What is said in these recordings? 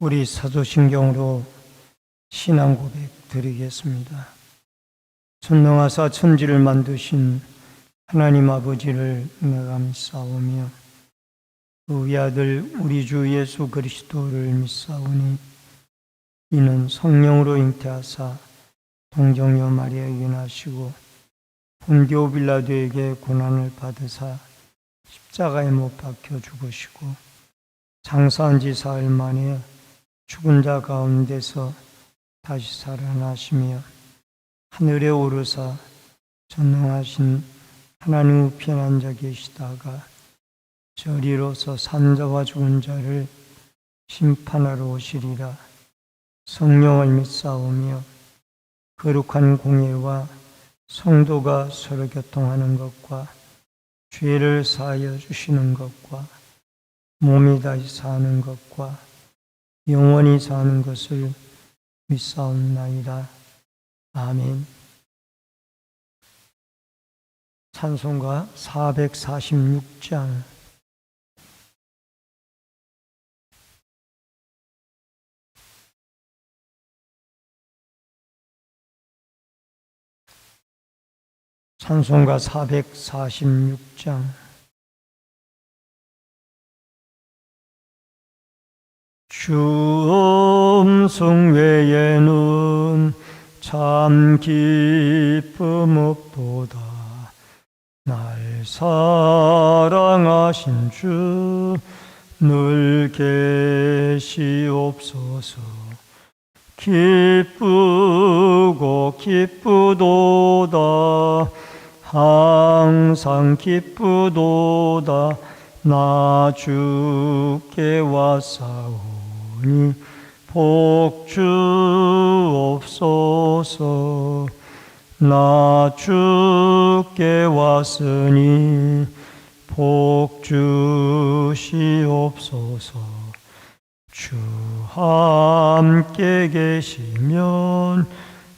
우리 사도신경으로 신앙 고백 드리겠습니다. 전능하사 천지를 만드신 하나님 아버지를 내가 믿사오며 그 외아들 우리 주 예수 그리스도를 믿사오니 이는 성령으로 잉태하사 동정녀 마리아에게 나시고 본디오 빌라도에게 고난을 받으사 십자가에 못 박혀 죽으시고 장사한 지 사흘 만에 죽은 자 가운데서 다시 살아나시며 하늘에 오르사 전능하신 하나님 우편에 앉아 계시다가 저리로서 산자와 죽은 자를 심판하러 오시리라. 성령을 믿사오며 거룩한 공예와 성도가 서로 교통하는 것과 죄를 사하여 주시는 것과 몸이 다시 사는 것과 영원히 사는 것을 믿사옵나이다. 아멘. 찬송가 446장. 찬송가 446장. 주 음성 외에는 참 기쁨 없도다. 날 사랑하신 주 늘 계시옵소서. 기쁘고 기쁘도다. 항상 기쁘도다. 나 주께 왔사오니 복주옵소서. 나 주께 왔으니 복주시옵소서. 주 함께 계시면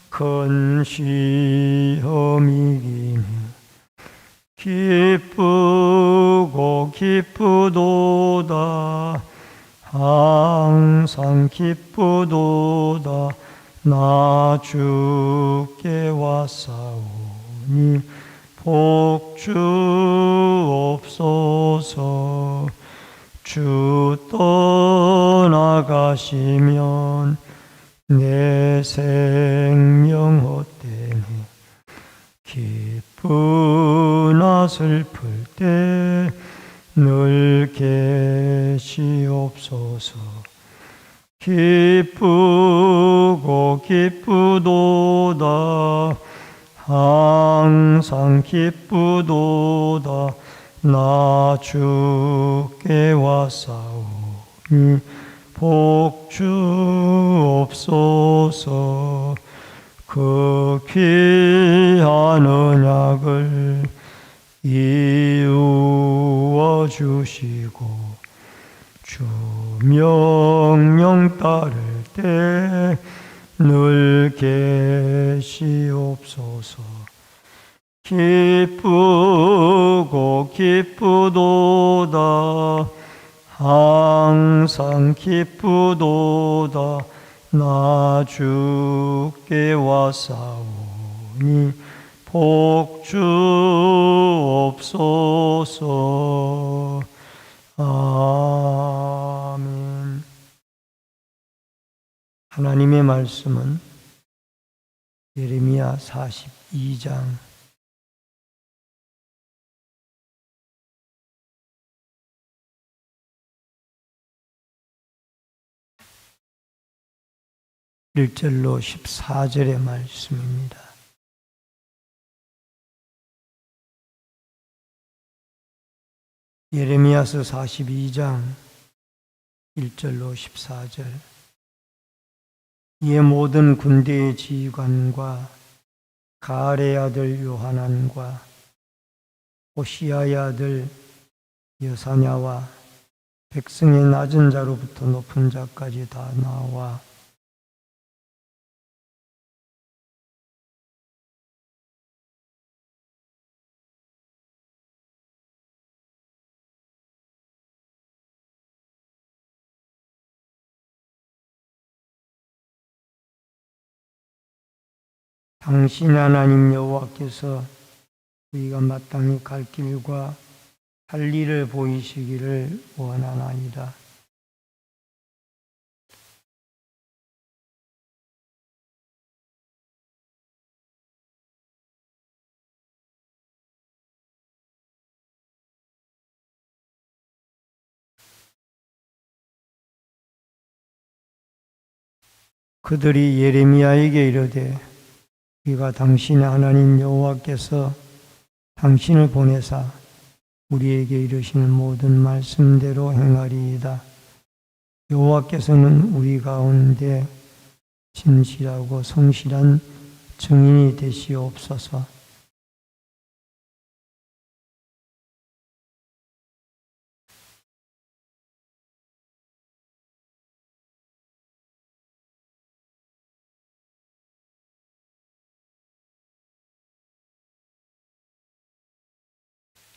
큰 시험이 이기니 기쁘고 기쁘도다. 항상 기쁘도다. 나 주께 왔사오니 복주옵소서. 주 떠나가시면 내 생명 헛되니 기쁘나 슬플 때 늘 계시옵소서. 기쁘고 기쁘도다. 항상 기쁘도다. 나 주께 왔사오니 복주옵소서. 그 귀한 언약을 이루어 주시고 주 명령 따를 때 늘 계시옵소서. 기쁘고 기쁘도다. 항상 기쁘도다. 나 주께 왔사오니 복주옵소서. 아멘. 하나님의 말씀은 예레미야 42장 1절로 14절의 말씀입니다. 예레미야서 42장 1절로 14절. 이에 모든 군대의 지휘관과 가알의 아들 요하난과 호시아의 아들 여사냐와 백성의 낮은 자로부터 높은 자까지 다 나와 당신 하나님 여호와께서 우리가 마땅히 갈 길과 할 일을 보이시기를 원하나이다. 그들이 예레미야에게 이르되 우리가 당신의 하나님 여호와께서 당신을 보내사 우리에게 이르시는 모든 말씀대로 행하리이다. 여호와께서는 우리 가운데 진실하고 성실한 증인이 되시옵소서.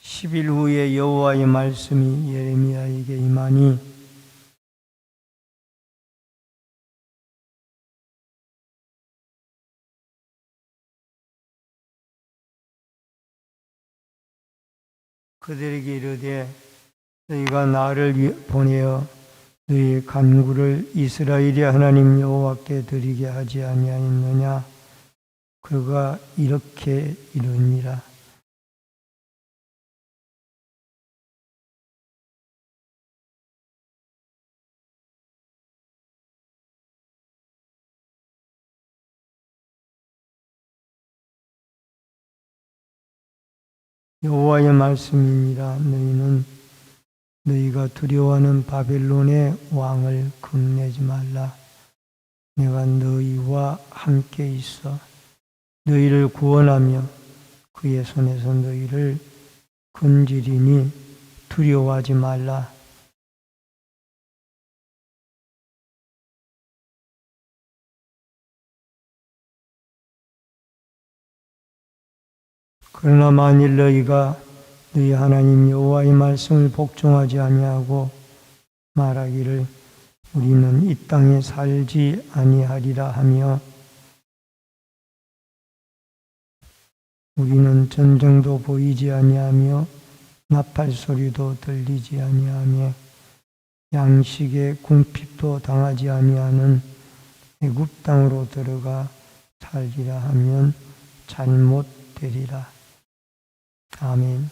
십 일 후에 여호와의 말씀이 예레미야에게 임하니 그들에게 이르되 너희가 나를 보내어 너희 간구를 이스라엘의 하나님 여호와께 드리게 하지 아니하였느냐? 그가 이렇게 이르니라. 여호와의 말씀이니라. 너희는 너희가 두려워하는 바벨론의 왕을 겁내지 말라. 내가 너희와 함께 있어 너희를 구원하며 그의 손에서 너희를 건지리니 두려워하지 말라. 그러나 만일 너희가 너희 하나님 여호와의 말씀을 복종하지 아니하고 말하기를 우리는 이 땅에 살지 아니하리라 하며 우리는 전쟁도 보이지 아니하며 나팔 소리도 들리지 아니하며 양식의 궁핍도 당하지 아니하는 애굽 땅으로 들어가 살리라 하면 잘못되리라. 아멘.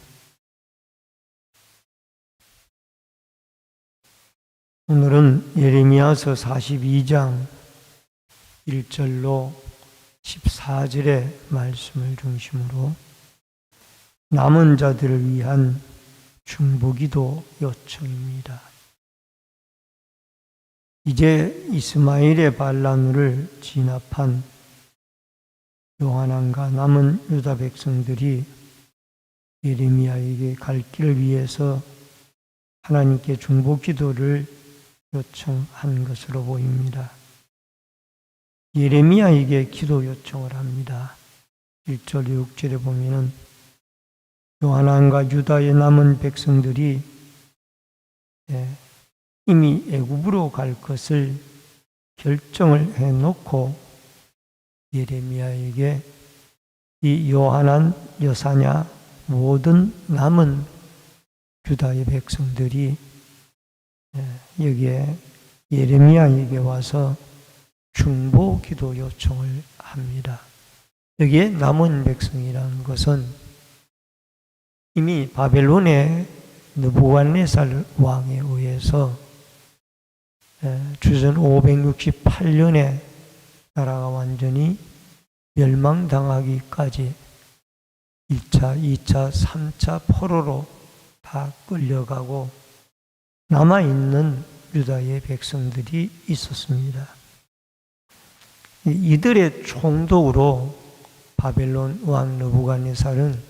오늘은 예레미야서 42장 1절로 14절의 말씀을 중심으로 남은 자들을 위한 중보기도 요청입니다. 이제 이스마엘의 반란을 진압한 요하난과 남은 유다 백성들이 예레미야에게 갈 길을 위해서 하나님께 중보기도를 요청한 것으로 보입니다. 예레미야에게 기도 요청을 합니다. 1절 6절에 보면은 요하난과 유다의 남은 백성들이 이미 애굽으로 갈 것을 결정을 해놓고 예레미야에게 이 요하난, 여사냐 모든 남은 유다의 백성들이 여기에 예레미야에게 와서 중보 기도 요청을 합니다. 여기에 남은 백성이라는 것은 이미 바벨론의 느부갓네살 왕에 의해서 주전 568년에 나라가 완전히 멸망당하기까지 1차, 2차, 3차 포로로 다 끌려가고 남아있는 유다의 백성들이 있었습니다. 이들의 총독으로 바벨론 왕 느부갓네살은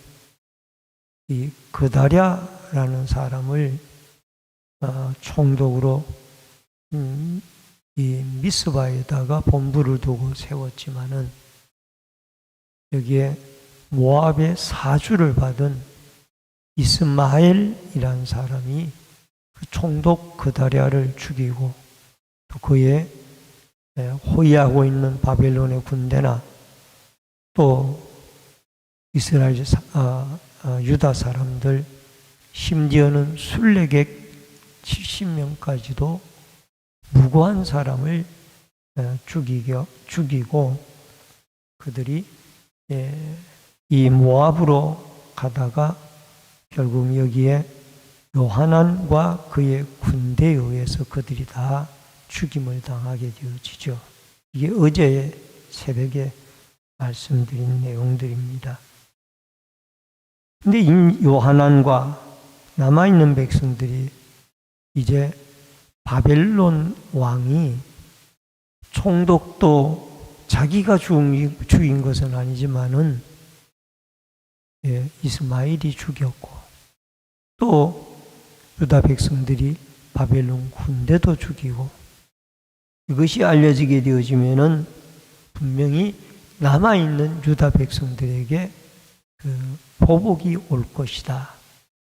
이 그다랴라는 사람을 총독으로 이 미스바에다가 본부를 두고 세웠지만은 여기에 모압의 사주를 받은 이스마엘이라는 사람이 그 총독 그다랴를 죽이고 또 그의 호위하고 있는 바벨론의 군대나 또 이스라엘 유다 사람들, 심지어는 순례객 70명까지도 무고한 사람을 죽이고 그들이 이 모압으로 가다가 결국 여기에 요하난과 그의 군대에 의해서 그들이 다 죽임을 당하게 되어지죠. 이게 어제 새벽에 말씀드린 내용들입니다. 근데 이 요하난과 남아있는 백성들이 이제 바벨론 왕이 총독도 자기가 죽인 것은 아니지만은 이스마엘이 죽였고 또 유다 백성들이 바벨론 군대도 죽이고 이것이 알려지게 되어지면은 분명히 남아있는 유다 백성들에게 그 보복이 올 것이다.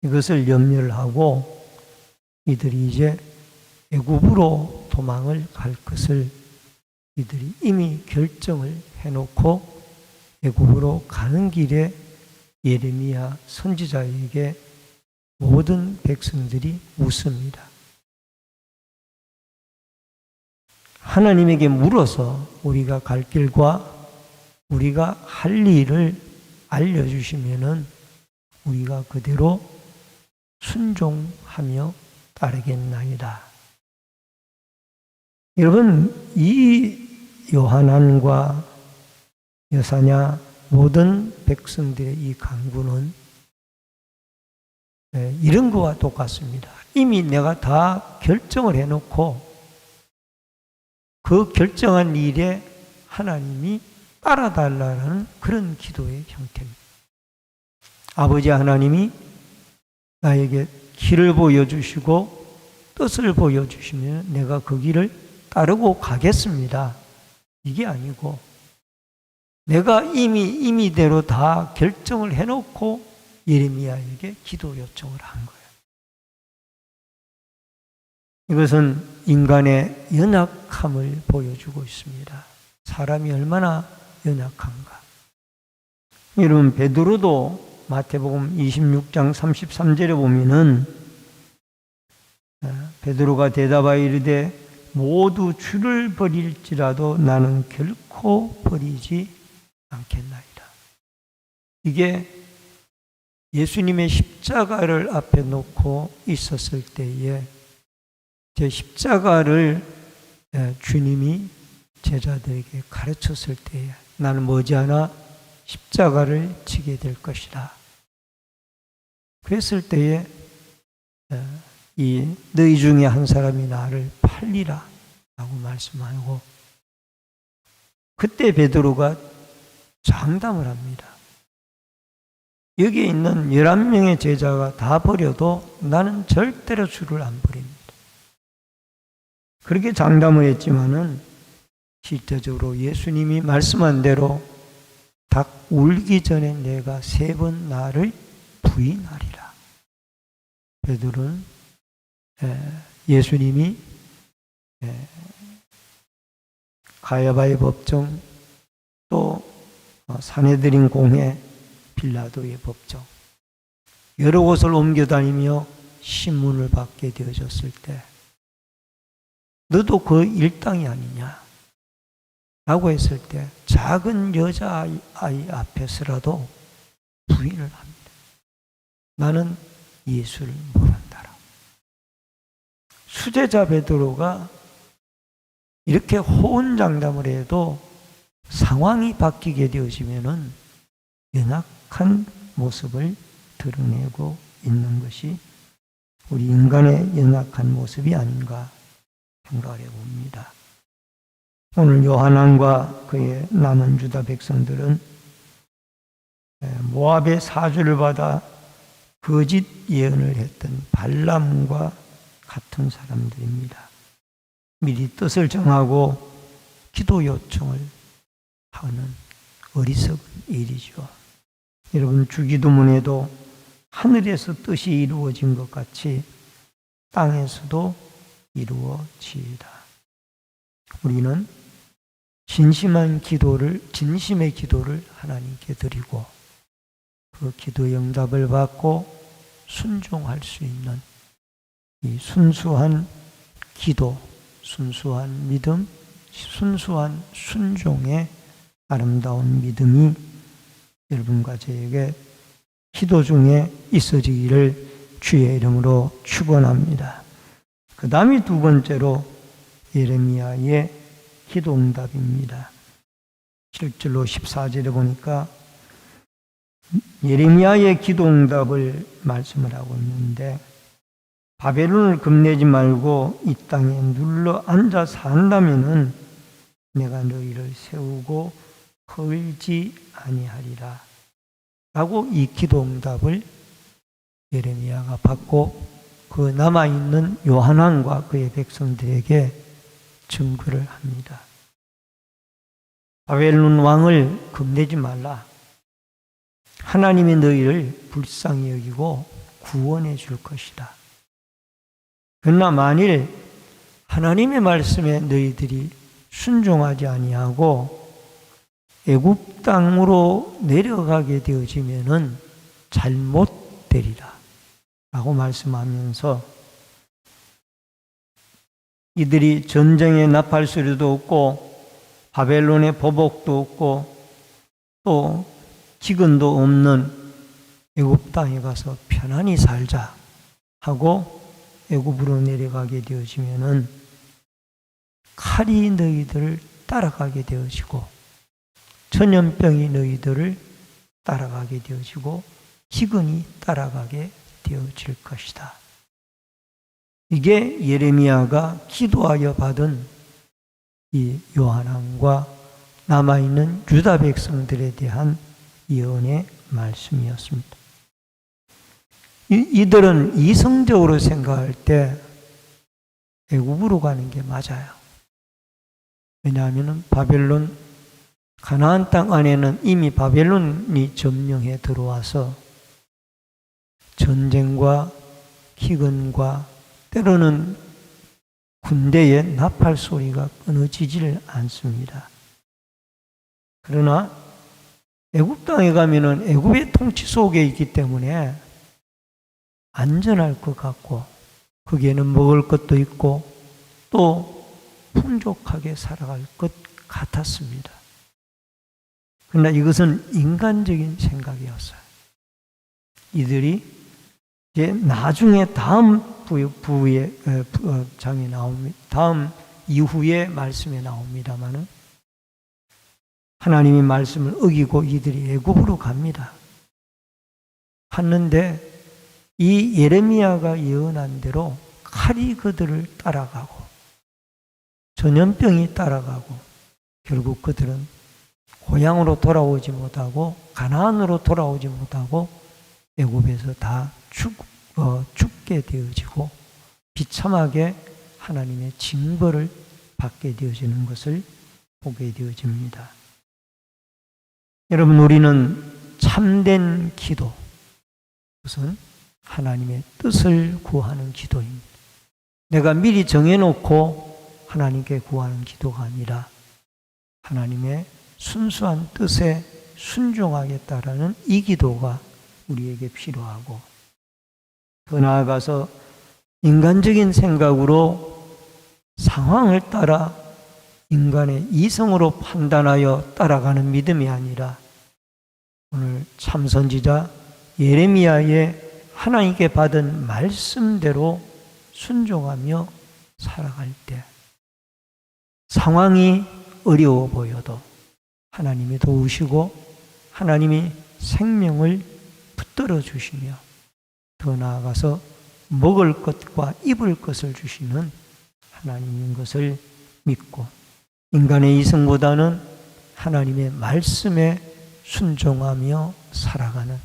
이것을 염려를 하고 이들이 이제 애굽으로 도망을 갈 것을 이들이 이미 결정을 해놓고 애굽으로 가는 길에 예레미야 선지자에게 모든 백성들이 묻습니다. 하나님에게 물어서 우리가 갈 길과 우리가 할 일을 알려주시면은 우리가 그대로 순종하며 따르겠나이다. 여러분, 이 요하난과 여사냐 모든 백성들의 이 간구는 이런 거와 똑같습니다. 이미 내가 다 결정을 해놓고 그 결정한 일에 하나님이 따라달라는 그런 기도의 형태입니다. 아버지 하나님이 나에게 길을 보여주시고 뜻을 보여주시면 내가 그 길을 따르고 가겠습니다. 이게 아니고 내가 임의대로 다 결정을 해놓고 예레미야에게 기도 요청을 한 거예요. 이것은 인간의 연약함을 보여주고 있습니다. 사람이 얼마나 연약한가. 여러분, 베드로도 마태복음 26장 33절에 보면은 베드로가 대답하여 이르되 모두 주를 버릴지라도 나는 결코 버리지 않겠나이다. 이게 예수님의 십자가를 앞에 놓고 있었을 때에 제 십자가를 주님이 제자들에게 가르쳤을 때에 나는 머지않아 십자가를 지게 될 것이다. 그랬을 때에 이 너희 중에 한 사람이 나를 팔리라 라고 말씀하고 그때 베드로가 장담을 합니다. 여기에 있는 11명의 제자가 다 버려도 나는 절대로 주를 안 버립니다. 그렇게 장담을 했지만은 실제적으로 예수님이 말씀한 대로 닭 울기 전에 내가 3번 나를 부인하리라. 베드로는 예수님이 가야바의 법정 또 산헤드린 공회 빌라도의 법정 여러 곳을 옮겨다니며 신문을 받게 되어졌을 때 너도 그 일당이 아니냐 라고 했을 때 작은 여자아이 앞에서라도 부인을 합니다. 나는 예수를 모른다라. 수제자 베드로가 이렇게 호언장담을 해도 상황이 바뀌게 되어지면은 연약한 모습을 드러내고 있는 것이 우리 인간의 연약한 모습이 아닌가 생각을 해봅니다. 오늘 요하난과 그의 남은 유다 백성들은 모압의 사주를 받아 거짓 예언을 했던 발람과 같은 사람들입니다. 미리 뜻을 정하고 기도 요청을 하는 어리석은 일이죠. 여러분, 주기도문에도 하늘에서 뜻이 이루어진 것 같이 땅에서도 이루어지이다. 우리는 진심의 기도를 하나님께 드리고 그 기도의 응답을 받고 순종할 수 있는 이 순수한 기도, 순수한 믿음, 순수한 순종의 아름다운 믿음이 여러분과 저에게 기도 중에 있어지기를 주의 이름으로 축원합니다. 그 다음이 두 번째로 예레미야의 기도 응답입니다. 7절로 14절에 보니까 예레미야의 기도 응답을 말씀을 하고 있는데, 바벨론을 겁내지 말고 이 땅에 눌러 앉아 산다면은 내가 너희를 세우고 헐지 아니하리라 라고 이 기도 응답을 예레미야가 받고 그 남아있는 요한왕과 그의 백성들에게 증거를 합니다. 바벨론 왕을 겁내지 말라. 하나님이 너희를 불쌍히 여기고 구원해 줄 것이다. 그러나 만일 하나님의 말씀에 너희들이 순종하지 아니하고 애굽 땅으로 내려가게 되어지면은 잘못되리라 라고 말씀하면서, 이들이 전쟁의 나팔 소리도 없고 바벨론의 보복도 없고 또 기근도 없는 애굽 땅에 가서 편안히 살자 하고 애굽으로 내려가게 되어지면은 칼이 너희들을 따라가게 되어지고 전염병이 너희들을 따라가게 되어지고 기근이 따라가게 되어질 것이다. 이게 예레미야가 기도하여 받은 이 요한왕과 남아있는 유다 백성들에 대한 예언의 말씀이었습니다. 이들은 이성적으로 생각할 때 애굽으로 가는 게 맞아요. 왜냐하면 바벨론, 가나안 땅 안에는 이미 바벨론이 점령해 들어와서 전쟁과 기근과 때로는 군대의 나팔 소리가 끊어지질 않습니다. 그러나 애굽 땅에 가면은 애굽의 통치 속에 있기 때문에 안전할 것 같고 거기에는 먹을 것도 있고 또 풍족하게 살아갈 것 같았습니다. 그러나 이것은 인간적인 생각이었어요. 이들이 이제 나중에 다음 부의 장에 나옵니다. 다음 이후의 말씀에 나옵니다만은 하나님의 말씀을 어기고 이들이 애굽으로 갑니다. 갔는데 이 예레미야가 예언한 대로 칼이 그들을 따라가고 전염병이 따라가고 결국 그들은 고향으로 돌아오지 못하고 가나안으로 돌아오지 못하고 애굽에서 다 죽게 되어지고 비참하게 하나님의 징벌을 받게 되어지는 것을 보게 되어집니다. 여러분, 우리는 참된 기도, 그것은 하나님의 뜻을 구하는 기도입니다. 내가 미리 정해놓고 하나님께 구하는 기도가 아니라 하나님의 순수한 뜻에 순종하겠다라는 이 기도가 우리에게 필요하고, 더 나아가서 인간적인 생각으로 상황을 따라 인간의 이성으로 판단하여 따라가는 믿음이 아니라 오늘 참선지자 예레미야의 하나님께 받은 말씀대로 순종하며 살아갈 때 상황이 어려워 보여도 하나님이 도우시고 하나님이 생명을 붙들어 주시며 더 나아가서 먹을 것과 입을 것을 주시는 하나님인 것을 믿고 인간의 이성보다는 하나님의 말씀에 순종하며 살아가는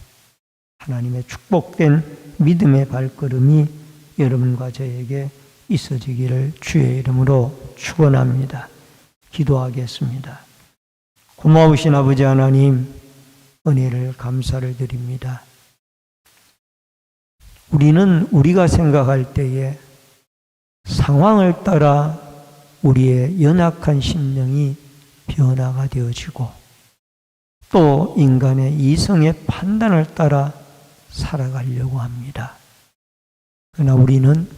하나님의 축복된 믿음의 발걸음이 여러분과 저에게 있어지기를 주의 이름으로 축원합니다. 기도하겠습니다. 고마우신 아버지 하나님, 은혜를 감사를 드립니다. 우리는 우리가 생각할 때에 상황을 따라 우리의 연약한 심령이 변화가 되어지고 또 인간의 이성의 판단을 따라 살아가려고 합니다. 그러나 우리는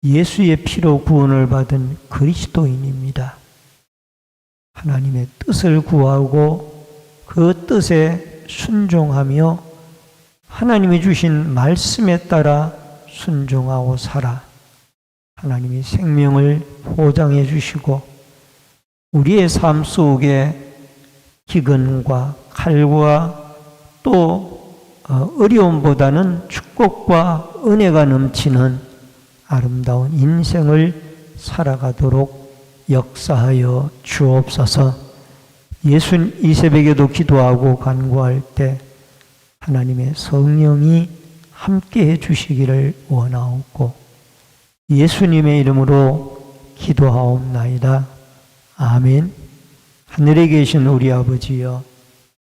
예수의 피로 구원을 받은 그리스도인입니다. 하나님의 뜻을 구하고 그 뜻에 순종하며 하나님이 주신 말씀에 따라 순종하고 살아 하나님이 생명을 보장해 주시고 우리의 삶 속에 기근과 칼과 또 어려움보다는 축복과 은혜가 넘치는 아름다운 인생을 살아가도록 역사하여 주옵소서. 예수님 이 새벽에도 기도하고 간구할 때 하나님의 성령이 함께해 주시기를 원하옵고 예수님의 이름으로 기도하옵나이다. 아멘. 하늘에 계신 우리 아버지여,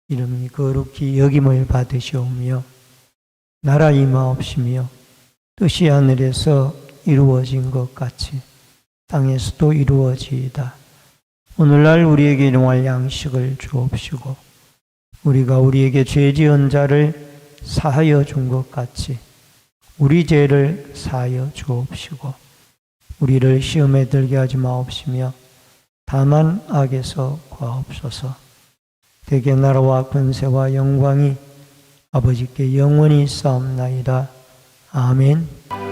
이름이 거룩히 여김을 받으시오며 나라 임하옵시며 뜻이 하늘에서 이루어진 것 같이 땅에서도 이루어지이다. 오늘날 우리에게 일용할 양식을 주옵시고 우리가 우리에게 죄 지은 자를 사하여 준 것 같이 우리 죄를 사하여 주옵시고 우리를 시험에 들게 하지 마옵시며 다만 악에서 구하옵소서. 대개 나라와 권세와 영광이 아버지께 영원히 있사옵나이다. 아멘.